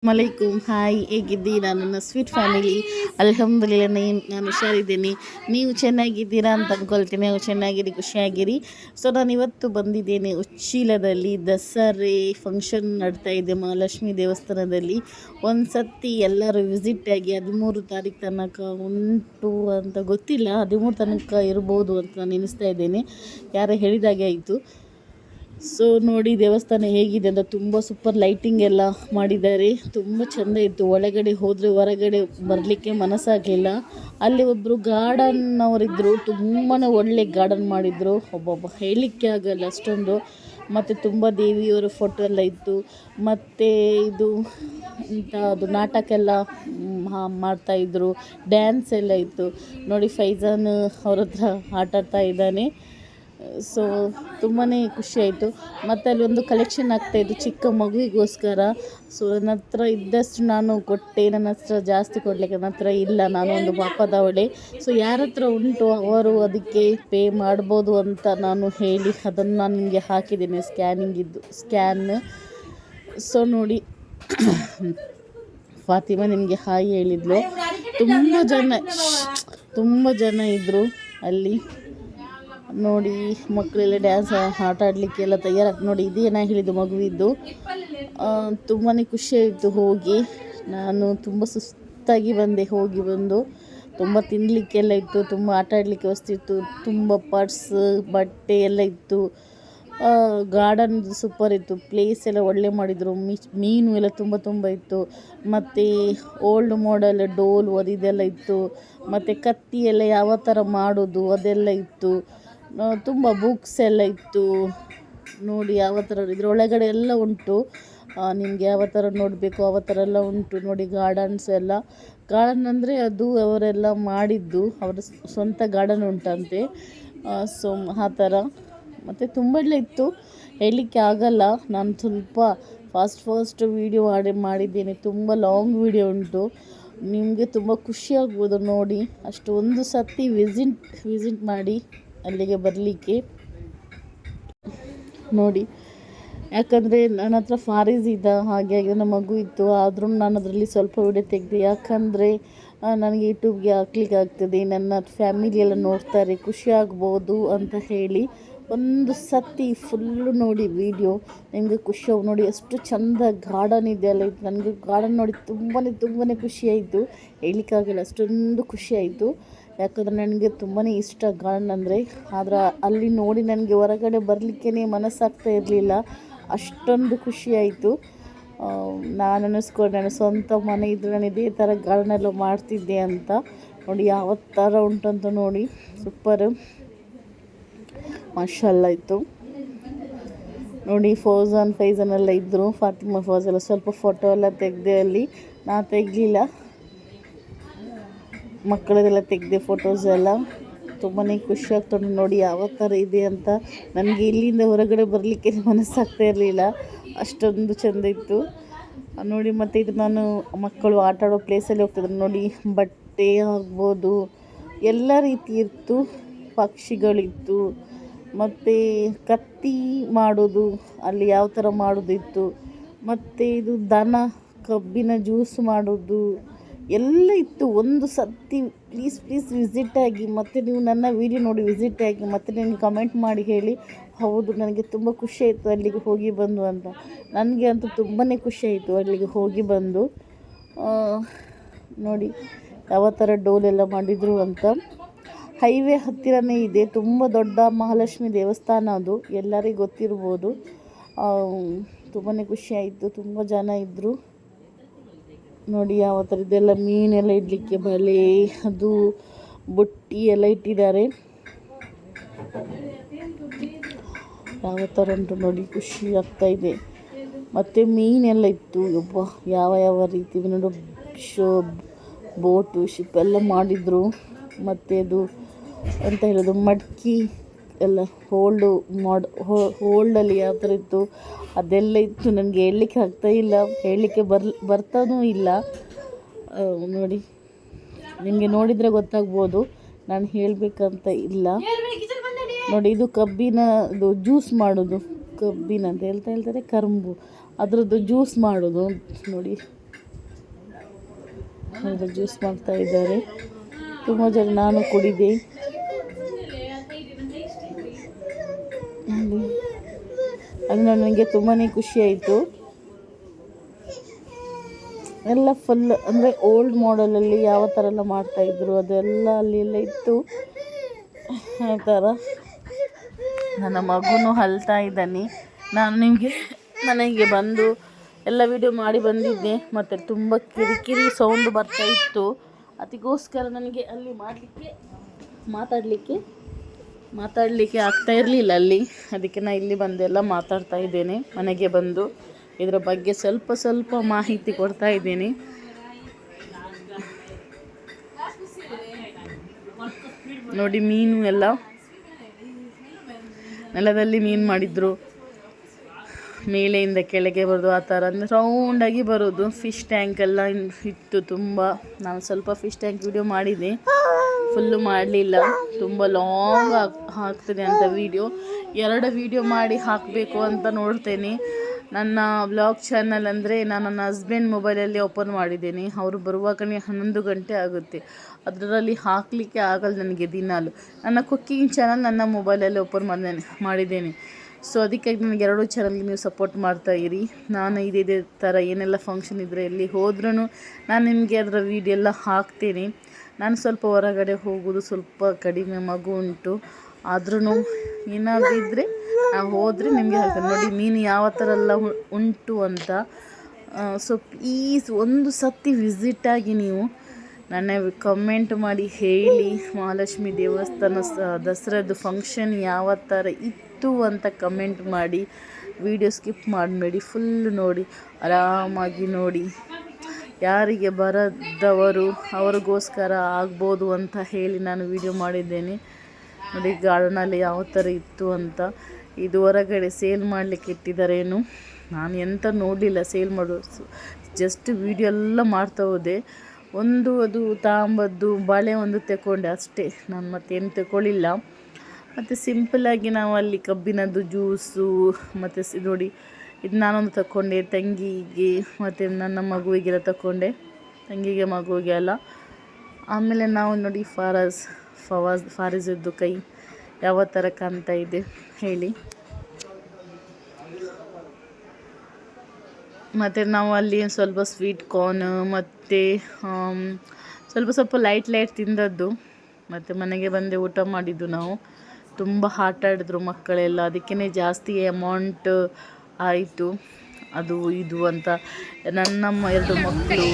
ಮಲೈಕುಮ್ hi, ಹೇಗಿದ್ದೀರಾ ನನ್ನ sweet family? ಅಲ್ಹಮ್ದುಲಿಲ್ಲ, ನಾನು ಹುಷಾರಿದ್ದೀನಿ. ನೀವು ಚೆನ್ನಾಗಿದ್ದೀರಾ ಅಂತ ಅಂದ್ಕೊಳ್ತೀನಿ. ನೀವು ಚೆನ್ನಾಗಿರಿ, ಖುಷಿಯಾಗಿರಿ. ಸೊ ನಾನು ಇವತ್ತು ಬಂದಿದ್ದೇನೆ ಉಚ್ಚಿಲದಲ್ಲಿ. ದಸರೆ ಫಂಕ್ಷನ್ ನಡ್ತಾಯಿದೆ ಮಹಾಲಕ್ಷ್ಮಿ ದೇವಸ್ಥಾನದಲ್ಲಿ. ಒಂದು ಸತಿ ಎಲ್ಲರೂ ವಿಸಿಟ್ ಆಗಿ. 13 ತಾರೀಕು ತನಕ ಉಂಟು ಅಂತ ಗೊತ್ತಿಲ್ಲ, 13 ತನಕ ಇರ್ಬೋದು ಅಂತ ನಾನು ಎನಿಸ್ತಾ ಇದ್ದೇನೆ. ಯಾರೋ ಹೇಳಿದಾಗೆ ಆಯಿತು. ಸೊ ನೋಡಿ ದೇವಸ್ಥಾನ ಹೇಗಿದೆ ಅಂತ. ತುಂಬ ಸೂಪರ್ ಲೈಟಿಂಗ್ ಎಲ್ಲ ಮಾಡಿದ್ದಾರೆ. ತುಂಬ ಚೆಂದ ಇತ್ತು. ಒಳಗಡೆ ಹೋದರೆ ಹೊರಗಡೆ ಬರಲಿಕ್ಕೆ ಮನಸ್ಸಾಗಲಿಲ್ಲ. ಅಲ್ಲಿ ಒಬ್ಬರು ಗಾರ್ಡನ್ ಅವರಿದ್ದರು, ತುಂಬಾ ಒಳ್ಳೆ ಗಾರ್ಡನ್ ಮಾಡಿದರು. ಒಬ್ಬೊಬ್ಬ ಹೇಳಲಿಕ್ಕೆ ಆಗಲ್ಲ ಅಷ್ಟೊಂದು. ಮತ್ತು ತುಂಬ ದೇವಿಯವರ ಫೋಟೋ ಎಲ್ಲ ಇತ್ತು. ಮತ್ತು ಇದು ಅದು ನಾಟಕ ಎಲ್ಲ ಮಾಡ್ತಾಯಿದ್ರು, ಡ್ಯಾನ್ಸ್ ಎಲ್ಲ ಇತ್ತು. ನೋಡಿ ಫೈಜಾನ್ ಅವ್ರ ಹತ್ರ ಆಟಾಡ್ತಾ ಇದ್ದಾನೆ. ಸೊ ತುಂಬಾ ಖುಷಿಯಾಯಿತು. ಮತ್ತು ಅಲ್ಲಿ ಒಂದು ಕಲೆಕ್ಷನ್ ಆಗ್ತಾಯಿತ್ತು ಚಿಕ್ಕ ಮಗುವಿಗೋಸ್ಕರ. ಸೊ ನನ್ನ ಹತ್ರ ಇದ್ದಷ್ಟು ನಾನು ಕೊಟ್ಟೆ. ನನ್ನ ಹತ್ರ ಜಾಸ್ತಿ ಕೊಡಲಿಕ್ಕೆ ನನ್ನ ಹತ್ರ ಇಲ್ಲ, ನಾನು ಒಂದು ಪಾಪದವಳೆ. ಸೊ ಯಾರ ಹತ್ರ ಉಂಟು ಅವರು ಅದಕ್ಕೆ ಪೇ ಮಾಡ್ಬೋದು ಅಂತ ನಾನು ಹೇಳಿ ಅದನ್ನು ನಾನು ನಿಮಗೆ ಹಾಕಿದ್ದೇನೆ, ಸ್ಕ್ಯಾನ್. ಸೊ ನೋಡಿ ಫಾತಿಮಾ ನಿಮಗೆ ಹಾಯ್ ಹೇಳಿದ್ಲು. ತುಂಬ ಜನ ಇದ್ದರು ಅಲ್ಲಿ. ನೋಡಿ ಮಕ್ಕಳೆಲ್ಲ ಡ್ಯಾನ್ಸ್ ಆಟ ಆಡಲಿಕ್ಕೆಲ್ಲ ನೋಡಿ. ಇದೇನ ಹೇಳಿದ್ದು ಮಗುವಿದ್ದು. ತುಂಬಾ ಖುಷಿಯಾಯಿತು ಹೋಗಿ. ನಾನು ತುಂಬ ಸುಸ್ತಾಗಿ ಬಂದೆ ಹೋಗಿ ಬಂದು. ತುಂಬ ತಿನ್ನಲಿಕ್ಕೆಲ್ಲ ಇತ್ತು, ತುಂಬ ಆಟ ಆಡಲಿಕ್ಕೆ ವಸ್ತು ಇತ್ತು, ತುಂಬ ಪರ್ಸ್ ಬಟ್ಟೆ ಎಲ್ಲ ಇತ್ತು. ಗಾರ್ಡನ್ ಸೂಪರ್ ಇತ್ತು. ಪ್ಲೇಸ್ ಎಲ್ಲ ಒಳ್ಳೆ ಮಾಡಿದರು. ಮೀನು ಎಲ್ಲ ತುಂಬ ಇತ್ತು. ಮತ್ತು ಓಲ್ಡ್ ಮಾಡೆಲ್ ಡೋಲು ಅದೆಲ್ಲ ಇತ್ತು. ಮತ್ತು ಕತ್ತಿ ಎಲ್ಲ ಯಾವ ಥರ ಮಾಡೋದು ಅದೆಲ್ಲ ಇತ್ತು. ತುಂಬ ಬುಕ್ಸ್ ಎಲ್ಲ ಇತ್ತು. ನೋಡಿ ಯಾವ ಥರ ಇದರೊಳಗಡೆ ಎಲ್ಲ ಉಂಟು. ನಿಮಗೆ ಯಾವ ಥರ ನೋಡಬೇಕು ಆ ಥರ ಎಲ್ಲ ಉಂಟು. ನೋಡಿ ಗಾರ್ಡನ್ಸ್ ಎಲ್ಲ. ಗಾರ್ಡನ್ ಅಂದರೆ ಅದು ಅವರೆಲ್ಲ ಮಾಡಿದ್ದು, ಅವರ ಸ್ವಂತ ಗಾರ್ಡನ್ ಉಂಟಂತೆ. ಸೊ ಆ ಥರ. ಮತ್ತು ತುಂಬ ಇತ್ತು, ಹೇಳಲಿಕ್ಕೆ ಆಗಲ್ಲ. ನಾನು ಸ್ವಲ್ಪ ಫಾಸ್ಟ್ ವೀಡಿಯೋ ಮಾಡಿದ್ದೇನೆ. ತುಂಬ ಲಾಂಗ್ ವೀಡಿಯೋ ಉಂಟು. ನಿಮಗೆ ತುಂಬ ಖುಷಿಯಾಗ್ಬೋದು ನೋಡಿ. ಅಷ್ಟು ಒಂದು ಸತಿ ವಿಸಿಟ್ ಮಾಡಿ ಅಲ್ಲಿಗೆ ಬರಲಿಕ್ಕೆ ನೋಡಿ. ಯಾಕಂದರೆ ನನ್ನ ಹತ್ರ ಫಾರೀಸ್ ಇದ್ದ ಹಾಗೆ ನನ್ನ ಮಗು ಇತ್ತು. ಆದರೂ ನಾನು ಅದರಲ್ಲಿ ಸ್ವಲ್ಪ ವಿಡಿಯೋ ತೆಗೆದೆ. ಯಾಕಂದರೆ ನನಗೆ ಯೂಟ್ಯೂಬ್ಗೆ ಹಾಕ್ಲಿಕ್ಕೆ ಆಗ್ತದೆ, ನನ್ನ ಫ್ಯಾಮಿಲಿ ಎಲ್ಲ ನೋಡ್ತಾರೆ, ಖುಷಿ ಆಗ್ಬೋದು ಅಂತ ಹೇಳಿ ಒಂದು ಸತಿ ಫುಲ್ಲು ನೋಡಿ ವೀಡಿಯೋ. ನಿಮಗೆ ಖುಷಿ ನೋಡಿ ಎಷ್ಟು ಚೆಂದ ಗಾರ್ಡನ್ ಇದೆ ಅಲ್ಲ. ನನಗೆ ಗಾರ್ಡನ್ ನೋಡಿ ತುಂಬಾ ಖುಷಿಯಾಯಿತು. ಹೇಳಲಿಕ್ಕಾಗಲ್ಲ, ಅಷ್ಟೊಂದು ಖುಷಿಯಾಯಿತು. ಯಾಕಂದರೆ ನನಗೆ ತುಂಬಾ ಇಷ್ಟ ಗಾರ್ಡನ್ ಅಂದರೆ. ಆದರೆ ಅಲ್ಲಿ ನೋಡಿ ನನಗೆ ಹೊರಗಡೆ ಬರಲಿಕ್ಕೇ ಮನಸ್ಸಾಗ್ತಾ ಇರಲಿಲ್ಲ, ಅಷ್ಟೊಂದು ಖುಷಿಯಾಯಿತು. ನಾನು ಅನ್ನಿಸ್ಕೊಂಡೆ ನನ್ನ ಸ್ವಂತ ಮನೆ ಇದ್ದರೆ ನಾನು ಇದೇ ಥರ ಗಾರ್ಡನೆಲ್ಲ ಮಾಡ್ತಿದ್ದೆ ಅಂತ. ನೋಡಿ ಯಾವ ಥರ ಉಂಟಂತ ನೋಡಿ, ಸೂಪರು ಮಾಷಾಲ್ಲ ಇತ್ತು. ನೋಡಿ ಫೈಜಾನ್ ಎಲ್ಲ ಇದ್ದರು. ಫಾತಿಮಾ ಎಲ್ಲ ಸ್ವಲ್ಪ ಫೋಟೋ ಎಲ್ಲ ತೆಗೆದೆ ಅಲ್ಲಿ. ನಾನು ತೆಗಲಿಲ್ಲ, ಮಕ್ಕಳದೆಲ್ಲ ತೆಗೆದೆ ಫೋಟೋಸ್ ಎಲ್ಲ. ತುಂಬಾ ಖುಷಿ ಆಗ್ತದೆ ನೋಡಿ ಯಾವ ಥರ ಇದೆ ಅಂತ. ನನಗೆ ಇಲ್ಲಿಂದ ಹೊರಗಡೆ ಬರಲಿಕ್ಕೆ ಮನಸ್ಸಾಗ್ತಾ ಇರಲಿಲ್ಲ, ಅಷ್ಟೊಂದು ಚೆಂದ ಇತ್ತು ನೋಡಿ. ಮತ್ತು ಇದು ನಾನು ಮಕ್ಕಳು ಆಟ ಆಡೋ ಪ್ಲೇಸಲ್ಲಿ ಹೋಗ್ತಿದ್ರು ನೋಡಿ. ಬಟ್ಟೆ ಆಗ್ಬೋದು ಎಲ್ಲ ರೀತಿ ಇತ್ತು, ಪಕ್ಷಿಗಳಿತ್ತು. ಮತ್ತು ಕತ್ತಿ ಮಾಡೋದು ಅಲ್ಲಿ ಯಾವ ಥರ ಮಾಡೋದಿತ್ತು. ಮತ್ತು ಇದು ಕಬ್ಬಿನ ಜ್ಯೂಸ್ ಮಾಡೋದು ಎಲ್ಲ ಇತ್ತು. ಒಂದು ಸತಿ ಪ್ಲೀಸ್ ವಿಸಿಟ್ ಆಗಿ, ಮತ್ತು ನೀವು ನನ್ನ ವೀಡಿಯೋ ನೋಡಿ ವಿಸಿಟ್ ಆಗಿ, ಮತ್ತು ನನಗೆ ಕಮೆಂಟ್ ಮಾಡಿ ಹೇಳಿ. ಹೌದು, ನನಗೆ ತುಂಬ ಖುಷಿಯಾಯಿತು ಅಲ್ಲಿಗೆ ಹೋಗಿ ಬಂದು ಅಂತ. ನನಗೆ ಅಂತೂ ತುಂಬಾ ಖುಷಿಯಾಯಿತು ಅಲ್ಲಿಗೆ ಹೋಗಿ ಬಂದು. ನೋಡಿ ಯಾವ ಥರ ಡೋಲೆಲ್ಲ ಮಾಡಿದರು ಅಂತ. ಹೈವೇ ಹತ್ತಿರನೇ ಇದೆ. ತುಂಬ ದೊಡ್ಡ ಮಹಾಲಕ್ಷ್ಮಿ ದೇವಸ್ಥಾನ ಅದು, ಎಲ್ಲರಿಗೂ ಗೊತ್ತಿರ್ಬೋದು. ತುಂಬಾ ಖುಷಿಯಾಯಿತು. ತುಂಬ ಜನ ಇದ್ದರು ನೋಡಿ. ಯಾವ ಥರ ಇದೆಲ್ಲ ಮೀನೆಲ್ಲ ಇಡಲಿಕ್ಕೆ ಬಲೆ, ಅದು ಬುಟ್ಟಿ ಎಲ್ಲ ಇಟ್ಟಿದ್ದಾರೆ. ಯಾವ ಥರ ಉಂಟು ನೋಡಿ, ಖುಷಿ ಆಗ್ತಾಯಿದೆ. ಮತ್ತು ಮೀನೆಲ್ಲ ಇತ್ತು. ಯಾವ ರೀತಿ ನೋಡು, ಬೋಟು ಶಿಪ್ ಎಲ್ಲ ಮಾಡಿದರು. ಮತ್ತು ಅದು ಅಂತ ಹೇಳೋದು ಮಡ್ಕಿ ಎಲ್ಲ ಹೋಲ್ಡಲ್ಲಿ ಯಾವ ಥರ ಇತ್ತು ಅದೆಲ್ಲ ಇತ್ತು. ನನಗೆ ಹೇಳಲಿಕ್ಕೆ ಆಗ್ತಾಯಿಲ್ಲ, ಹೇಳಲಿಕ್ಕೆ ಬರ್ತಾನೂ ಇಲ್ಲ ನೋಡಿ. ನಿಮಗೆ ನೋಡಿದರೆ ಗೊತ್ತಾಗ್ಬೋದು, ನಾನು ಹೇಳಬೇಕಂತ ಇಲ್ಲ ನೋಡಿ. ಇದು ಕಬ್ಬಿನದು ಜ್ಯೂಸ್ ಮಾಡೋದು, ಕಬ್ಬಿನ ಅಂತ ಹೇಳ್ತಾರೆ ಕರುಂಬು, ಅದರದ್ದು ಜ್ಯೂಸ್ ಮಾಡೋದು ನೋಡಿ. ಈಗ ಜ್ಯೂಸ್ ಮಾಡ್ತಾ ಇದ್ದಾರೆ. ತುಂಬ ಜನ ನಾನು ಕುಡಿದೆ. ಅದು ನನಗೆ ತುಂಬಾ ಖುಷಿ ಆಯಿತು. ಎಲ್ಲ ಫುಲ್ ಅಂದರೆ ಓಲ್ಡ್ ಮಾಡಲಲ್ಲಿ ಯಾವ ಥರ ಎಲ್ಲ ಮಾಡ್ತಾಯಿದ್ರು ಅದೆಲ್ಲ ಅಲ್ಲಿ ಎಲ್ಲ ಇತ್ತು. ಆ ಥರ ನನ್ನ ಮಗುನೂ ಅಳ್ತಾ ಇದ್ದಾನೆ. ನಾನು ನಿಮಗೆ ಮನೆಗೆ ಬಂದು ಎಲ್ಲ ವಿಡಿಯೋ ಮಾಡಿ ಬಂದಿದ್ದೆ, ಮತ್ತು ತುಂಬ ಕಿರಿಕಿರಿ ಸೌಂಡ್ ಬರ್ತಾ ಇತ್ತು. ಅದಕ್ಕೋಸ್ಕರ ನನಗೆ ಅಲ್ಲಿ ಮಾತಾಡಲಿಕ್ಕೆ ಆಗ್ತಾ ಇರಲಿಲ್ಲ ಅಲ್ಲಿ. ಅದಕ್ಕೆ ನಾನು ಇಲ್ಲಿ ಬಂದು ಎಲ್ಲ ಮಾತಾಡ್ತಾ ಇದ್ದೇನೆ. ಮನೆಗೆ ಬಂದು ಇದರ ಬಗ್ಗೆ ಸ್ವಲ್ಪ ಮಾಹಿತಿ ಕೊಡ್ತಾ ಇದ್ದೀನಿ. ನೋಡಿ ಮೀನು ಎಲ್ಲ ನೆಲದಲ್ಲಿ ಮೀನು ಮಾಡಿದ್ರು, ಮೇಲೆಯಿಂದ ಕೆಳಗೆ ಬರೋದು ಆ ಥರ ಅಂದರೆ ರೌಂಡಾಗಿ ಬರೋದು. ಫಿಶ್ ಟ್ಯಾಂಕ್ ಎಲ್ಲ ಇತ್ತು ತುಂಬ. ನಾನು ಸ್ವಲ್ಪ ಫಿಶ್ ಟ್ಯಾಂಕ್ ವಿಡಿಯೋ ಮಾಡಿದ್ದೆ, ಫುಲ್ಲು ಮಾಡಲಿಲ್ಲ. ತುಂಬ ಲಾಂಗ್ ಆಗ್ತದೆ ಅಂತ ವಿಡಿಯೋ. 2 ವಿಡಿಯೋ ಮಾಡಿ ಹಾಕಬೇಕು ಅಂತ ನೋಡ್ತೇನೆ. ನನ್ನ ವ್ಲಾಗ್ ಚಾನಲ್ ಅಂದರೆ ನಾನು ನನ್ನ ಹಸ್ಬೆಂಡ್ ಮೊಬೈಲಲ್ಲಿ ಓಪನ್ ಮಾಡಿದ್ದೇನೆ. ಅವರು ಬರುವಾಗಲೇ 11 ಗಂಟೆ ಆಗುತ್ತೆ. ಅದರಲ್ಲಿ ಹಾಕಲಿಕ್ಕೆ ಆಗಲ್ಲ ನನಗೆ ದಿನಾಲು. ನನ್ನ ಕುಕ್ಕಿಂಗ್ ಚಾನಲ್ ನನ್ನ ಮೊಬೈಲಲ್ಲಿ ಓಪನ್ ಮಾಡಿದ್ದೇನೆ. ಸೊ ಅದಕ್ಕಾಗಿ ನನಗೆ 2 ಚಾನಲ್ಗೆ ನೀವು ಸಪೋರ್ಟ್ ಮಾಡ್ತಾಯಿರಿ. ನಾನು ಇದೇ ಥರ ಏನೆಲ್ಲ ಫಂಕ್ಷನ್ ಇದ್ದರೆ ಎಲ್ಲಿ ಹೋದ್ರೂ ನಾನು ನಿಮಗೆ ಅದರ ವಿಡಿಯೋ ಎಲ್ಲ ಹಾಕ್ತೇನೆ. ನಾನು ಸ್ವಲ್ಪ ಹೊರಗಡೆ ಹೋಗೋದು ಸ್ವಲ್ಪ ಕಡಿಮೆ, ಮಗು ಉಂಟು. ಆದ್ರೂ ಏನಾದರೂ ಇದ್ದರೆ ನಾವು ಹೋದರೆ ನಿಮಗೆ ಹೇಳ್ತೇನೆ. ನೋಡಿ ಮೀನು ಯಾವ ಥರ ಎಲ್ಲ ಉಂಟು ಅಂತ. ಸೊ ಪ್ಲೀಸ್ ಒಂದು ಸತಿ ವಿಸಿಟಾಗಿ ನೀವು ನನ್ನ ಕಮೆಂಟ್ ಮಾಡಿ ಹೇಳಿ, ಮಹಾಲಕ್ಷ್ಮಿ ದೇವಸ್ಥಾನ ದಸರಾದು ಫಂಕ್ಷನ್ ಯಾವ ಥರ ಇತ್ತು ಅಂತ ಕಮೆಂಟ್ ಮಾಡಿ. ವಿಡಿಯೋ ಸ್ಕಿಪ್ ಮಾಡಬೇಡಿ, ಫುಲ್ ನೋಡಿ, ಆರಾಮಾಗಿ ನೋಡಿ. ಯಾರಿಗೆ ಬರದವರು ಅವ್ರಿಗೋಸ್ಕರ ಆಗ್ಬೋದು ಅಂತ ಹೇಳಿ ನಾನು ವಿಡಿಯೋ ಮಾಡಿದ್ದೇನೆ. ನೋಡಿ ಗಾರ್ಡನಲ್ಲಿ ಯಾವ ಥರ ಇತ್ತು ಅಂತ. ಇದು ಹೊರಗಡೆ ಸೇಲ್ ಮಾಡಲಿಕ್ಕೆ ಇಟ್ಟಿದ್ದಾರೇನು, ನಾನು ಎಂತ ನೋಡಲಿಲ್ಲ ಸೇಲ್ ಮಾಡೋದು. ಜಸ್ಟ್ ವಿಡಿಯೋ ಎಲ್ಲ ಮಾಡ್ತಾ ಹೋದೆ. ಅದು ತಾಂಬದ್ದು ಬಾಳೆ ಒಂದು ತಗೊಂಡೆ ಅಷ್ಟೇ, ನಾನು ಮತ್ತೇನು ತಗೊಳ್ಳಿಲ್ಲ. ಮತ್ತು ಸಿಂಪಲ್ಲಾಗಿ ನಾವು ಅಲ್ಲಿ ಕಬ್ಬಿನದ್ದು ಜ್ಯೂಸು, ಮತ್ತು ನೋಡಿ ಇದು ನಾನೊಂದು ತಗೊಂಡೆ ತಂಗಿಗೆ ಮತ್ತು ನನ್ನ ಮಗುವಿಗೆಲ್ಲ ತಗೊಂಡೆ, ತಂಗಿಗೆ ಮಗುವಿಗೆ ಎಲ್ಲ. ಆಮೇಲೆ ನಾವು ನೋಡಿ ಫಾರಿಜದ್ದು ಕೈ ಯಾವ ಥರ ಕಾಣ್ತಾ ಇದೆ ಹೇಳಿ. ಮತ್ತು ನಾವು ಅಲ್ಲಿ ಸ್ವಲ್ಪ ಸ್ವೀಟ್ ಕಾರ್ನ್ ಮತ್ತು ಸ್ವಲ್ಪ ಲೈಟ್ ತಿಂದದ್ದು. ಮತ್ತು ಮನೆಗೆ ಬಂದೆ ಊಟ ಮಾಡಿದ್ದು ನಾವು. ತುಂಬ ಆಟ ಆಡಿದ್ರು ಮಕ್ಕಳೆಲ್ಲ, ಅದಕ್ಕೇ ಜಾಸ್ತಿ ಅಮೌಂಟ್ ಆಯಿತು. ಅದು ಇದು ಅಂತ. ನನ್ನ 2 ಮಕ್ಕಳು,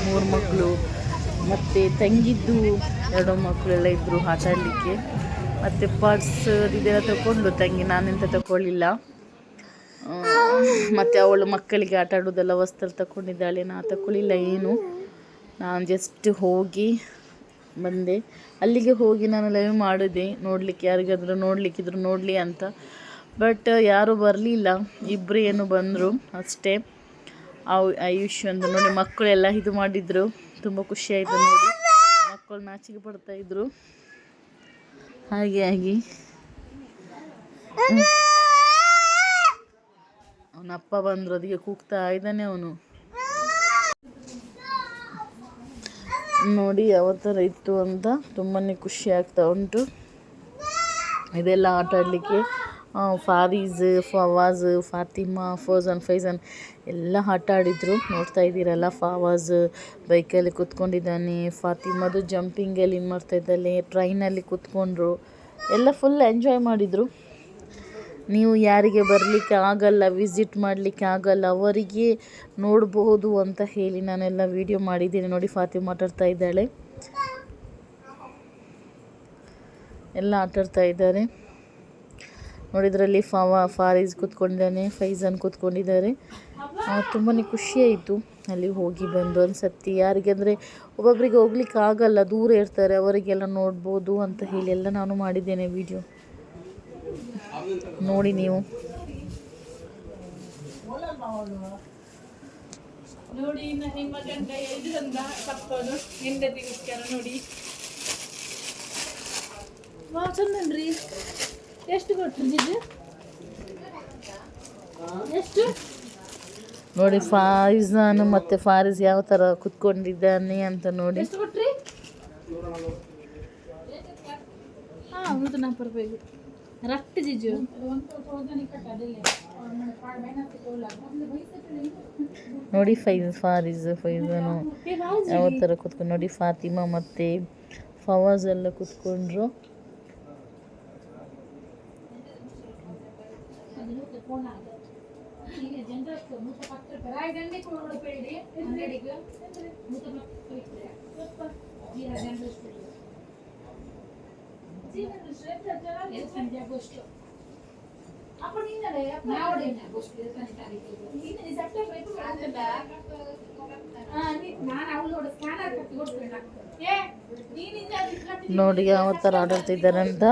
3 ಮಕ್ಕಳು ಮತ್ತು ತಂಗಿದ್ದು 2 ಮಕ್ಕಳೆಲ್ಲ ಇದ್ದರು ಆಟ ಆಡಲಿಕ್ಕೆ. ಮತ್ತು ಪರ್ಸ್ ಇದೆಲ್ಲ ತಗೊಂಡು ತಂಗಿ, ನಾನೆಂತ ತಗೊಳ್ಳಿಲ್ಲ. ಮತ್ತು ಅವಳು ಮಕ್ಕಳಿಗೆ ಆಟ ಆಡೋದೆಲ್ಲ ವಸ್ತು ತಗೊಂಡಿದ್ದಾಳೆ, ನಾನು ತಗೊಳ್ಳಿಲ್ಲ ಏನು. ನಾನು ಜಸ್ಟ್ ಹೋಗಿ ಬಂದೆ. ಅಲ್ಲಿಗೆ ಹೋಗಿ ನಾನು ಲೈವ್ ಮಾಡಿದೆ, ನೋಡಲಿಕ್ಕೆ ಯಾರಿಗಾದರೂ ನೋಡಲಿಕ್ಕಿದ್ರು ನೋಡಲಿ ಅಂತ. ಬಟ್ ಯಾರೂ ಬರಲಿಲ್ಲ, 2 ಏನು ಬಂದರು ಅಷ್ಟೇ. ಆಯುಷ್ ಅಂತ ನೋಡಿ ಮಕ್ಕಳೆಲ್ಲ ಇದು ಮಾಡಿದರು. ತುಂಬ ಖುಷಿಯಾಯಿತು ನೋಡಿ, ಮಕ್ಕಳು ನಾಚಿಕೆ ಪಡ್ತಾಯಿದ್ರು. ಹಾಗೆ ಅವನಪ್ಪ ಬಂದರು, ಅದಕ್ಕೆ ಕೂಗ್ತಾ ಇದ್ದಾನೆ ಅವನು. ನೋಡಿ ಯಾವ ಥರ ಇತ್ತು ಅಂತ ತುಂಬಾ ಖುಷಿ ಆಗ್ತಾ ಉಂಟು. ಇದೆಲ್ಲ ಆಟ ಆಡಲಿಕ್ಕೆ ಫಾರೀಜ್, ಫವಾಜ್, ಫಾತಿಮಾ, ಫೈಜನ್ ಎಲ್ಲ ಆಟ ಆಡಿದರು. ನೋಡ್ತಾ ಇದ್ದೀರಲ್ಲ, ಫವಾಜ್ ಬೈಕಲ್ಲಿ ಕೂತ್ಕೊಂಡಿದ್ದಾನೆ, ಫಾತಿಮಾದು ಜಂಪಿಂಗಲ್ಲಿ ಏನು ಮಾಡ್ತಾಯಿದ್ದಾಳೆ, ಟ್ರೈನಲ್ಲಿ ಕೂತ್ಕೊಂಡ್ರು, ಎಲ್ಲ ಫುಲ್ ಎಂಜಾಯ್ ಮಾಡಿದರು. ನೀವು ಯಾರಿಗೆ ಬರಲಿಕ್ಕೆ ಆಗಲ್ಲ, ವಿಸಿಟ್ ಮಾಡಲಿಕ್ಕೆ ಆಗಲ್ಲ, ಅವರಿಗೆ ನೋಡಬಹುದು ಅಂತ ಹೇಳಿ ನಾನೆಲ್ಲ ವಿಡಿಯೋ ಮಾಡಿದ್ದೀನಿ. ನೋಡಿ ಫಾತಿಮಾ ಆಟಾಡ್ತಾ ಇದ್ದಾಳೆ, ಎಲ್ಲ ಆಟಾಡ್ತಾ ಇದ್ದಾರೆ. ನೋಡಿದ್ರಲ್ಲಿ ಫಾರೀಜ್ ಕೂತ್ಕೊಂಡಿದ್ದಾನೆ, ಫೈಜಾನ್ ಕೂತ್ಕೊಂಡಿದ್ದಾರೆ. ತುಂಬಾ ಖುಷಿಯಾಯಿತು ಅಲ್ಲಿ ಹೋಗಿ ಬಂದು. ಅನ್ಸತ್ತಿ ಯಾರಿಗೆ ಅಂದರೆ ಒಬ್ಬೊಬ್ಬರಿಗೆ ಹೋಗ್ಲಿಕ್ಕೆ ಆಗಲ್ಲ, ದೂರ ಇರ್ತಾರೆ, ಅವರಿಗೆಲ್ಲ ನೋಡ್ಬೋದು ಅಂತ ಹೇಳಿ ಎಲ್ಲ ನಾನು ಮಾಡಿದ್ದೇನೆ ವಿಡಿಯೋ. ನೋಡಿ ನೀವು ನೋಡಿ ನಿಮ್ಮ ಗಂಡ ಎದುರಂದ ತಪ್ಪೋದು ಹೆಂಡತಿಗೋಸ್ಕರ ನೋಡಿ. ಚಂದನ್ರಿ, ಎಷ್ಟು ಕೊಟ್ರು ಜಿಜು? ಎಷ್ಟು ನೋಡಿ ಫಾರಿಜಾನ್ ಮತ್ತು ಫಾರಿಜ್ ಯಾವ ಥರ ಕುತ್ಕೊಂಡಿದ್ದಾನೆ ಅಂತ ನೋಡಿ. ಎಷ್ಟು ಕೊಟ್ರಿ? ಹಾಂ 140 ರೂಪಾಯಿ ರಟ್ಟು ಜಿಜು. ನೋಡಿ ಫೈಜಾನು ಯಾವ ಥರ ಕುತ್ಕೊಂಡು ನೋಡಿ. ಫಾತಿಮಾ ಮತ್ತು ಫವಾಜ್ ಎಲ್ಲ ಕುತ್ಕೊಂಡ್ರು. ನೋಡಿ ಯಾವ ಥರ ಆಟಾಡ್ತಿದ್ದಾರೆ ಅಂತ.